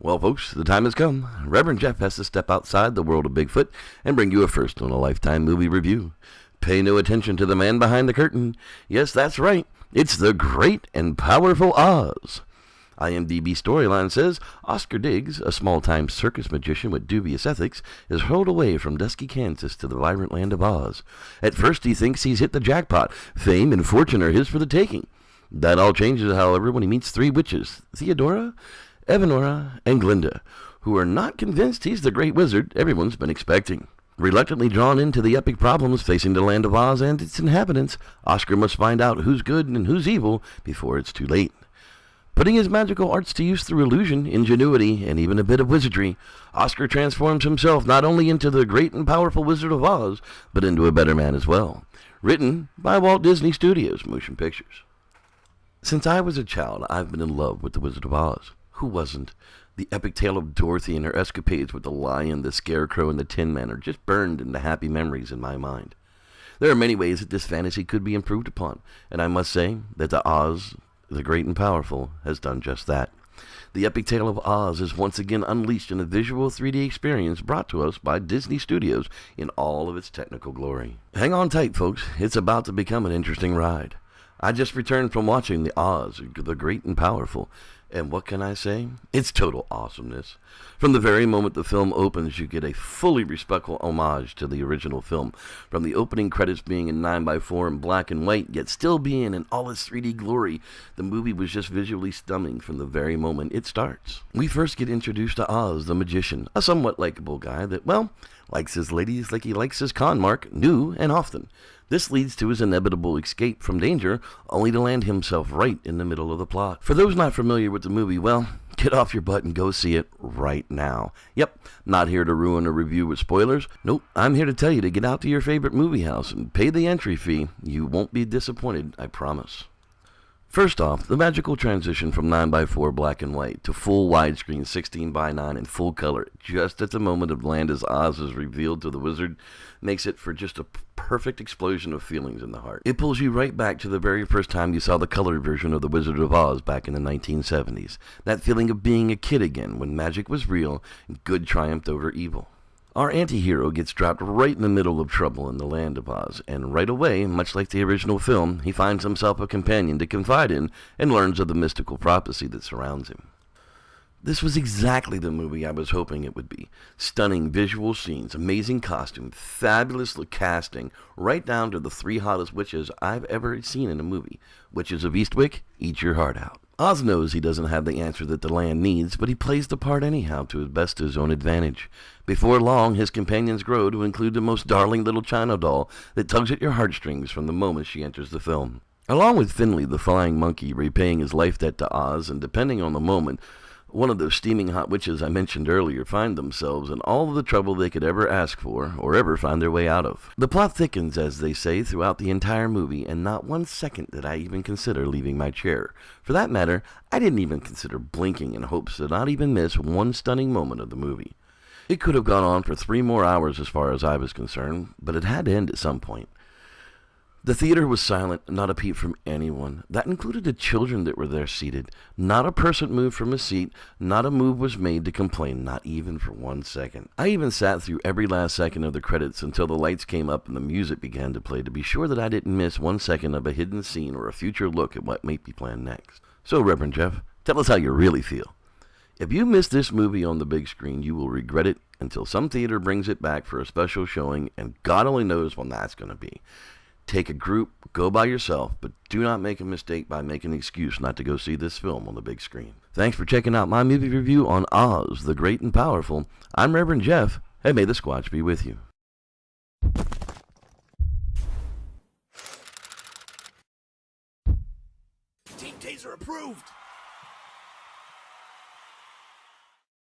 Well, folks, the time has come. Reverend Jeff has to step outside the world of Bigfoot and bring you a first-in-a-lifetime movie review. Pay no attention to the man behind the curtain. Yes, that's right. It's the great and powerful Oz. IMDb Storyline says, Oscar Diggs, a small-time circus magician with dubious ethics, is hurled away from dusky Kansas to the vibrant land of Oz. At first he thinks he's hit the jackpot. Fame and fortune are his for the taking. That all changes, however, when he meets three witches, Theodora, Evanora, and Glinda, who are not convinced he's the great wizard everyone's been expecting. Reluctantly drawn into the epic problems facing the land of Oz and its inhabitants, Oscar must find out who's good and who's evil before it's too late. Putting his magical arts to use through illusion, ingenuity, and even a bit of wizardry, Oscar transforms himself not only into the great and powerful Wizard of Oz, but into a better man as well. Written by Walt Disney Studios Motion Pictures. Since I was a child, I've been in love with the Wizard of Oz. Who wasn't? The epic tale of Dorothy and her escapades with the lion, the scarecrow, and the Tin Man are just burned into happy memories in my mind. There are many ways that this fantasy could be improved upon, and I must say that the Oz, the Great and Powerful, has done just that. The epic tale of Oz is once again unleashed in a visual 3D experience brought to us by Disney Studios in all of its technical glory. Hang on tight, folks. It's about to become an interesting ride. I just returned from watching the Oz, the Great and Powerful, and what can I say? It's total awesomeness. From the very moment the film opens, you get a fully respectful homage to the original film. From the opening credits being in 9x4 and black and white, yet still being in all its 3D glory, the movie was just visually stunning from the very moment it starts. We first get introduced to Oz, the magician, a somewhat likable guy that, well, likes his ladies like he likes his con mark, new and often. This leads to his inevitable escape from danger, only to land himself right in the middle of the plot. For those not familiar with the movie, well, get off your butt and go see it right now. Yep, not here to ruin a review with spoilers. Nope, I'm here to tell you to get out to your favorite movie house and pay the entry fee. You won't be disappointed, I promise. First off, the magical transition from 9x4 black and white to full widescreen 16:9 in full color, just at the moment of land as Oz is revealed to the wizard, makes it for just a perfect explosion of feelings in the heart. It pulls you right back to the very first time you saw the colored version of the Wizard of Oz back in the 1970s. That feeling of being a kid again when magic was real and good triumphed over evil. Our anti-hero gets dropped right in the middle of trouble in the land of Oz, and right away, much like the original film, he finds himself a companion to confide in and learns of the mystical prophecy that surrounds him. This was exactly the movie I was hoping it would be. Stunning visual scenes, amazing costume, fabulous casting, right down to the three hottest witches I've ever seen in a movie. Witches of Eastwick, eat your heart out. Oz knows he doesn't have the answer that the land needs, but he plays the part anyhow to his best to his own advantage. Before long, his companions grow to include the most darling little China doll that tugs at your heartstrings from the moment she enters the film. Along with Finley, the flying monkey, repaying his life debt to Oz, and depending on the moment, one of those steaming hot witches I mentioned earlier find themselves in all of the trouble they could ever ask for, or ever find their way out of. The plot thickens, as they say, throughout the entire movie, and not 1 second did I even consider leaving my chair. For that matter, I didn't even consider blinking in hopes to not even miss one stunning moment of the movie. It could have gone on for 3 more hours as far as I was concerned, but it had to end at some point. The theater was silent, not a peep from anyone. That included the children that were there seated. Not a person moved from a seat, not a move was made to complain, not even for 1 second. I even sat through every last second of the credits until the lights came up and the music began to play to be sure that I didn't miss 1 second of a hidden scene or a future look at what might be planned next. So, Reverend Jeff, tell us how you really feel. If you miss this movie on the big screen, you will regret it until some theater brings it back for a special showing, and God only knows when that's going to be. Take a group, go by yourself, but do not make a mistake by making an excuse not to go see this film on the big screen. Thanks for checking out my movie review on Oz, the Great and Powerful. I'm Reverend Jeff, and may the Squatch be with you. Team Taser approved!